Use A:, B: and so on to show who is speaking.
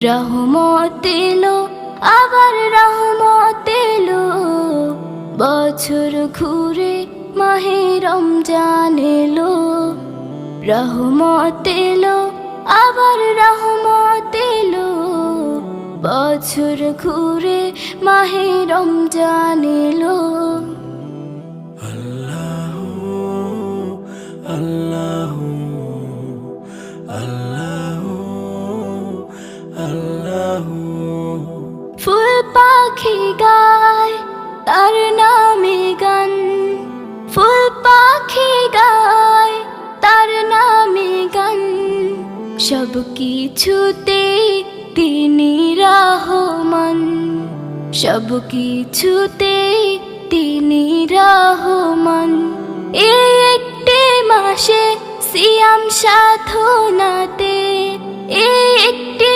A: রহমত এলো, আবার রহমত এলো, বছর ঘুরে মাহে রমজান এলো। রহমত এলো, আবার রহমত এলো, বছর ঘুরে মাহে রমজান এলো।
B: আল্লাহু আল্লাহু আল্লাহু আল্লাহু।
A: ফুল পাখি গায় তার নামে গান, ফুল পাখি গায় তার নামে গান, সব কিছুতে তিনি রহমান, সব কিছুতে তিনি রহমান। এই একটি মাসে সিয়াম সাধনাতে, এই একটি